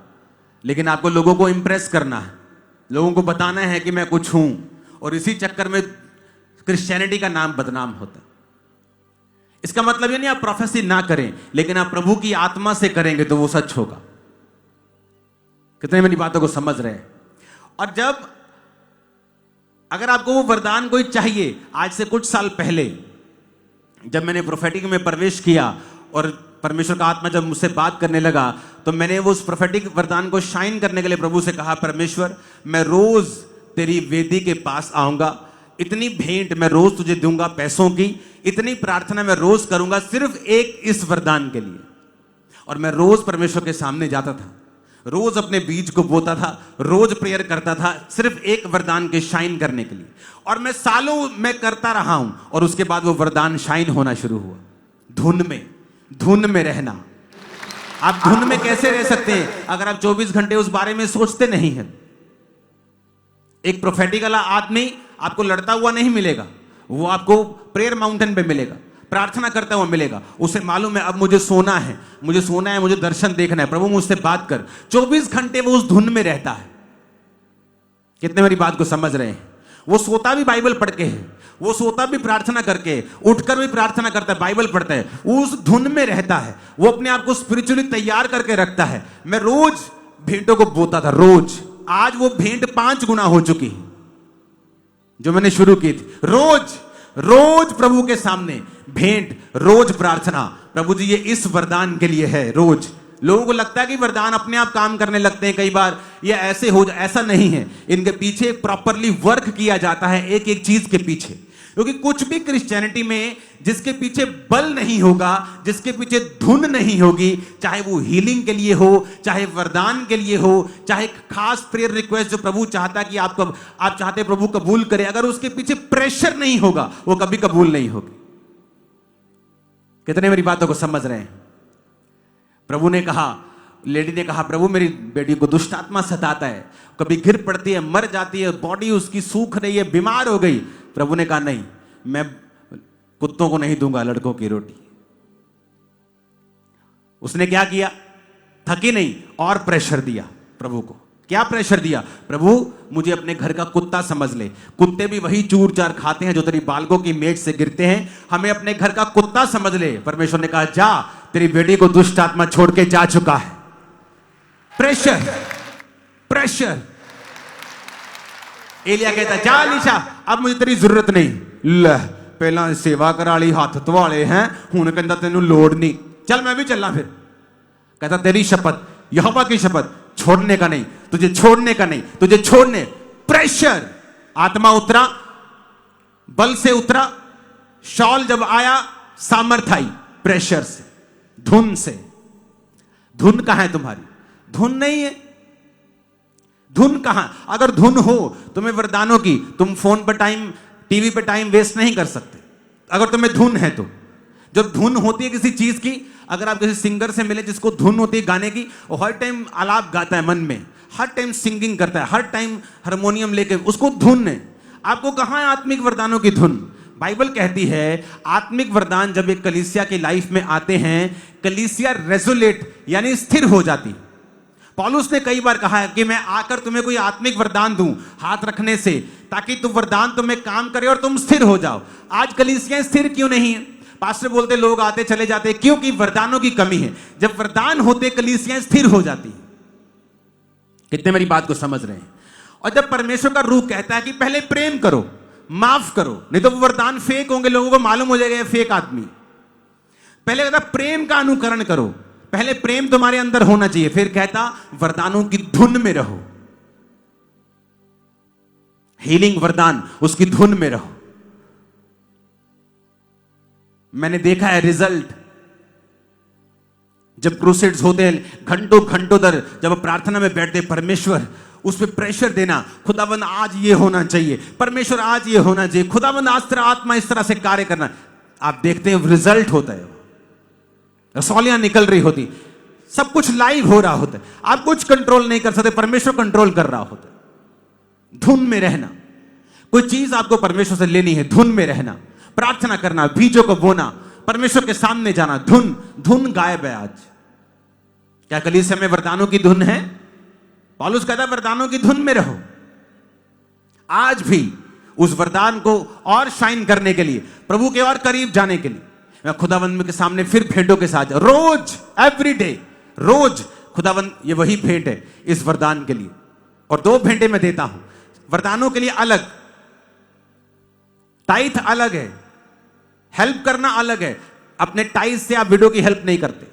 लेकिन आपको लोगों को इंप्रेस करना है, लोगों को बताना है कि मैं कुछ हूं, और इसी चक्कर में क्रिश्चियनिटी का नाम बदनाम होता है। इसका मतलब ये नहीं आप प्रोफेसी ना करें, लेकिन आप प्रभु की आत्मा से करेंगे तो वो सच होगा। कितने मेरी बातों को समझ रहे हैं? और जब अगर आपको वो वरदान कोई चाहिए, आज से कुछ साल पहले जब मैंने प्रोफेटिक में प्रवेश किया और परमेश्वर का आत्मा जब मुझसे बात करने लगा, तो मैंने वो उस प्रोफेटिक वरदान को शाइन करने के लिए प्रभु से कहा, परमेश्वर मैं रोज तेरी वेदी के पास आऊंगा, इतनी भेंट मैं रोज तुझे दूंगा पैसों की, इतनी प्रार्थना मैं रोज करूंगा सिर्फ एक इस वरदान के लिए। और मैं रोज परमेश्वर के सामने जाता था, रोज अपने बीज को बोता था, रोज प्रेयर करता था सिर्फ एक वरदान के शाइन करने के लिए। और मैं सालों में करता रहा हूं, और उसके बाद वो वरदान शाइन होना शुरू हुआ। धुन में रहना। आप धुन में कैसे रह सकते हैं अगर आप 24 घंटे उस बारे में सोचते नहीं हैं? एक प्रोफेटिक वाला आदमी आपको लड़ता हुआ नहीं मिलेगा, वो आपको प्रेयर माउंटेन पे मिलेगा, प्रार्थना करता हुआ मिलेगा। उसे मालूम है अब मुझे सोना है, मुझे दर्शन देखना है, प्रभु मुझसे बात कर। 24 घंटे वो उस धुन में रहता है। कितने मेरी बात को समझ रहे हैं? वो सोता भी बाइबल पढ़ के है, वो सोता भी प्रार्थना करके, उठकर भी प्रार्थना करता है, बाइबल पढ़ता है, वो उस धुन में रहता है, वो अपने आप को स्पिरिचुअली तैयार करके रखता है। मैं रोज भेंटों को बोता था, रोज। आज वो भेंट 5 गुना हो चुकी है जो मैंने शुरू की थी। रोज प्रभु के सामने भेंट, रोज प्रार्थना। प्रभु जी ये इस वरदान के लिए है, रोज लोगों को लगता है कि वरदान अपने आप काम करने लगते हैं कई बार, ये ऐसे हो ऐसा नहीं है। इनके पीछे प्रॉपरली वर्क किया जाता है, एक एक चीज के पीछे। क्योंकि कुछ भी क्रिश्चियनिटी में जिसके पीछे बल नहीं होगा, जिसके पीछे धुन नहीं होगी, चाहे वो हीलिंग के लिए हो, चाहे वरदान के लिए हो, चाहे खास प्रेयर रिक्वेस्ट जो प्रभु चाहता है कि आप चाहते प्रभु कबूल करे, अगर उसके पीछे प्रेशर नहीं होगा वो कभी कबूल नहीं होगी। कितने मेरी बातों को समझ रहे हैं? प्रभु ने कहा, लेडी ने कहा, प्रभु मेरी बेटी को दुष्ट आत्मा सताता है, कभी गिर पड़ती है, मर जाती है, बॉडी उसकी सूख रही है, बीमार हो गई। प्रभु ने कहा नहीं, मैं कुत्तों को नहीं दूंगा लड़कों की रोटी। उसने क्या किया? थकी नहीं और प्रेशर दिया प्रभु को। क्या प्रेशर दिया? प्रभु मुझे अपने घर का कुत्ता समझ ले, कुत्ते भी वही चूर चार खाते हैं जो तेरी बालकों की मेज से गिरते हैं, हमें अपने घर का कुत्ता समझ ले। परमेश्वर ने कहा जा, तेरी बेटी को दुष्ट आत्मा छोड़ के जा चुका है। Pressure, pressure. एलिया कहता जा अलीशा, अब मुझे तेरी जरूरत नहीं। ले पहला सेवा करा ली, हाथ धवाले हैं, हुण कहता तेनू लोड़ नहीं, चल मैं भी चलना। फिर कहता तेरी शपथ, यहोवा की शपथ, छोड़ने का नहीं, तुझे छोड़ने का नहीं, तुझे छोड़ने। प्रेशर। आत्मा उतरा, बल से उतरा। शॉल जब आया सामर्थ आई, प्रेशर से, धुन से। धुन कहां है तुम्हारी? धुन नहीं है। धुन कहां? अगर धुन हो तुम्हें वरदानों की, तुम फोन पर टाइम, टीवी पे टाइम वेस्ट नहीं कर सकते अगर तुम्हें धुन है तो। जब धुन होती है किसी चीज की, अगर आप किसी सिंगर से मिले जिसको धुन होती है गाने की, वो हर टाइम आलाप गाता है मन में, हर टाइम सिंगिंग करता है, हर टाइम हारमोनियम लेके, उसको धुन है। आपको कहां है आत्मिक वरदानों की धुन? बाइबल कहती है आत्मिक वरदान जब एक कलीसिया की लाइफ में आते हैं, कलीसिया रेजोलेट यानी स्थिर हो जाती। पौलुस ने कई बार कहा है कि मैं आकर तुम्हें कोई आत्मिक वरदान दूं हाथ रखने से, ताकि तुम वरदान तुम्हें काम करे और तुम स्थिर हो जाओ। आज कलीसियां स्थिर क्यों नहीं है? पास्टर बोलते लोग आते चले जाते, क्योंकि वरदानों की कमी है। जब वरदान होते कलीसियां स्थिर हो जाती। कितने मेरी बात को समझ रहे हैं? और जब परमेश्वर का रूह कहता है कि पहले प्रेम करो, माफ करो, नहीं तो वो वरदान फेक होंगे, लोगों को मालूम हो जाएगा ये फेक आदमी। पहले कहता प्रेम का अनुकरण करो, पहले प्रेम तुम्हारे अंदर होना चाहिए, फिर कहता वरदानों की धुन में रहो। हीलिंग वरदान, उसकी धुन में रहो। मैंने देखा है रिजल्ट जब क्रूसेड्स होते हैं, घंटों घंटों दर जब प्रार्थना में बैठते, परमेश्वर उस पर प्रेशर देना, खुदाबंद आज ये होना चाहिए, परमेश्वर आज ये होना चाहिए, खुदाबंद आज तेरा आत्मा इस तरह से कार्य करना। आप देखते हैं रिजल्ट होता है, रसौलियां निकल रही होती, सब कुछ लाइव हो रहा होता है। आप कुछ कंट्रोल नहीं कर सकते, परमेश्वर कंट्रोल कर रहा होता है। धुन में रहना, कोई चीज आपको परमेश्वर से लेनी है, धुन में रहना, प्रार्थना करना, बीजों को बोना, परमेश्वर के सामने जाना। धुन, धुन गायब है आज। क्या कलीसिया में वरदानों की धुन है? पौलुस कहता है वरदानों की धुन में रहो। आज भी उस वरदान को और शाइन करने के लिए, प्रभु के और करीब जाने के लिए, मैं खुदावंद के सामने फिर भेंटों के साथ, रोज, एवरी डे, रोज खुदावंद ये वही भेंट है इस वरदान के लिए। और 2 भेंटें मैं देता हूं वरदानों के लिए अलग। टाइथ अलग है, हेल्प करना अलग है। अपने टाइथ से आप विडो की हेल्प नहीं करते।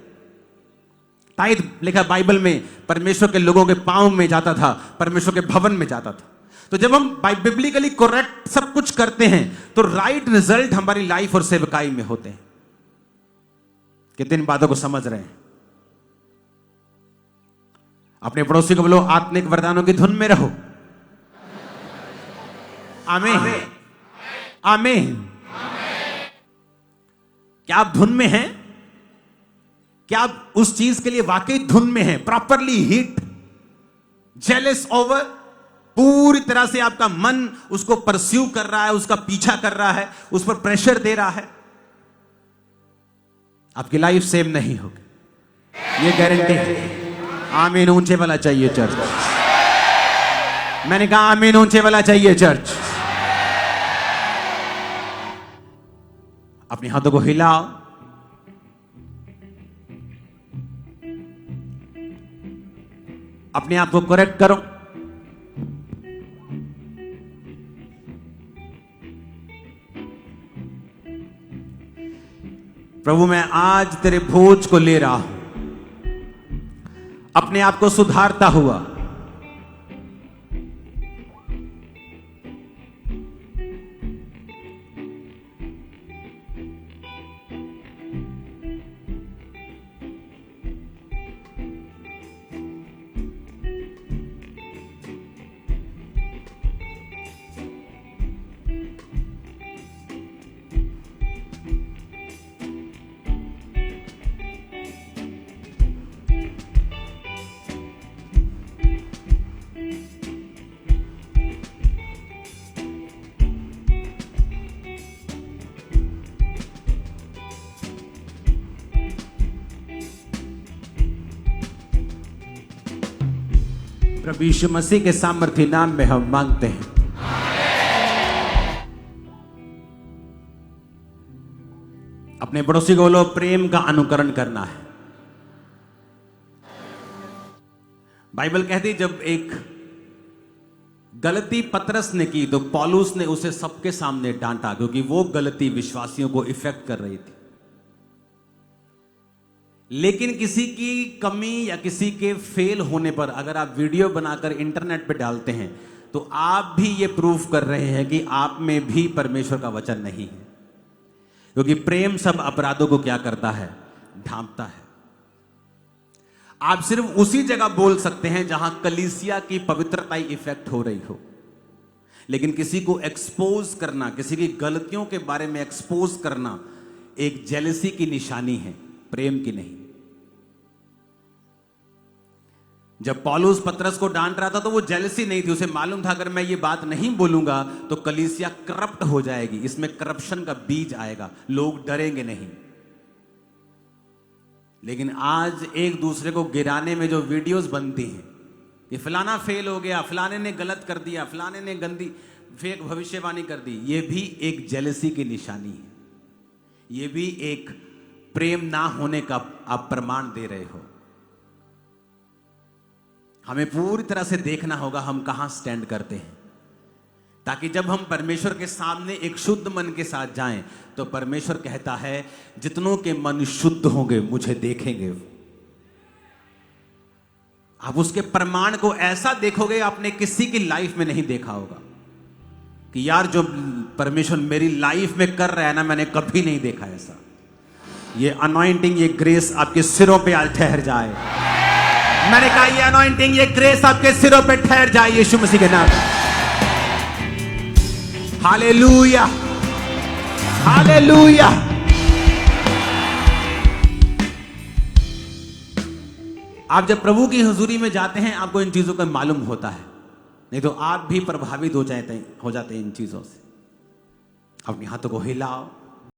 टाइथ लिखा बाइबल में, परमेश्वर के लोगों के पांव में जाता था, परमेश्वर के भवन में जाता था। तो जब हम बिब्लिकली करेक्ट सब कुछ करते हैं तो राइट रिजल्ट हमारी लाइफ और सेवकाई में होते हैं। कितनी इन बातों को समझ रहे हैं? अपने पड़ोसी को बोलो आत्मिक वरदानों की धुन में रहो। आमीन, आमीन। क्या आप धुन में हैं? क्या आप उस चीज के लिए वाकई धुन में हैं? प्रॉपरली हीट, जेलस ओवर, पूरी तरह से आपका मन उसको परस्यू कर रहा है, उसका पीछा कर रहा है, उस पर प्रेशर दे रहा है, आपकी लाइफ सेम नहीं होगी, ये गारंटी है। आमीन ऊंचे वाला चाहिए चर्च। मैंने कहा आमीन ऊंचे वाला चाहिए चर्च। अपने हाथों को हिलाओ, अपने आप को करेक्ट करो। प्रभु मैं आज तेरे भोज को ले रहा हूं, अपने आप को सुधारता हुआ। प्रभु यीशु मसीह के सामर्थ्य नाम में हम मांगते हैं। अपने पड़ोसी को बोलो, प्रेम का अनुकरण करना है। बाइबल कहती जब एक गलती पतरस ने की तो पौलुस ने उसे सबके सामने डांटा, क्योंकि वो गलती विश्वासियों को इफेक्ट कर रही थी। लेकिन किसी की कमी या किसी के फेल होने पर अगर आप वीडियो बनाकर इंटरनेट पे डालते हैं तो आप भी ये प्रूफ कर रहे हैं कि आप में भी परमेश्वर का वचन नहीं है, क्योंकि प्रेम सब अपराधों को क्या करता है? ढांपता है। आप सिर्फ उसी जगह बोल सकते हैं जहां कलीसिया की पवित्रता इफेक्ट हो रही हो, लेकिन किसी को एक्सपोज करना, किसी की गलतियों के बारे में एक्सपोज करना एक जेलसी की निशानी है, प्रेम की नहीं। जब पौलुस पतरस को डांट रहा था तो वो जेलसी नहीं थी, उसे मालूम था अगर मैं ये बात नहीं बोलूंगा तो कलीसिया करप्ट हो जाएगी, इसमें करप्शन का बीज आएगा, लोग डरेंगे नहीं। लेकिन आज एक दूसरे को गिराने में जो वीडियोस बनती हैं, ये फलाना फेल हो गया, फलाने ने गलत कर दिया, फलाने ने गंदी फेक भविष्यवाणी कर दी, ये भी एक जेलसी की निशानी है, ये भी एक प्रेम ना होने का आप प्रमाण दे रहे हो। हमें पूरी तरह से देखना होगा हम कहां स्टैंड करते हैं, ताकि जब हम परमेश्वर के सामने एक शुद्ध मन के साथ जाएं तो परमेश्वर कहता है जितनों के मन शुद्ध होंगे मुझे देखेंगे। आप उसके प्रमाण को ऐसा देखोगे आपने किसी की लाइफ में नहीं देखा होगा कि यार जो परमेश्वर मेरी लाइफ में कर रहा है ना, मैंने कभी नहीं देखा ऐसा। ये अनॉइंटिंग, ये ग्रेस आपके सिरों पे आज ठहर जाए। मैंने कहा ये अनॉइंटिंग, ये ग्रेस आपके सिरों पे ठहर जाए यीशु मसीह के नाम में। Hallelujah, hallelujah. आप जब प्रभु की हुजूरी में जाते हैं आपको इन चीजों का मालूम होता है, नहीं तो आप भी प्रभावित हो जाते हैं इन चीजों से। अपने हाथों को हिलाओ,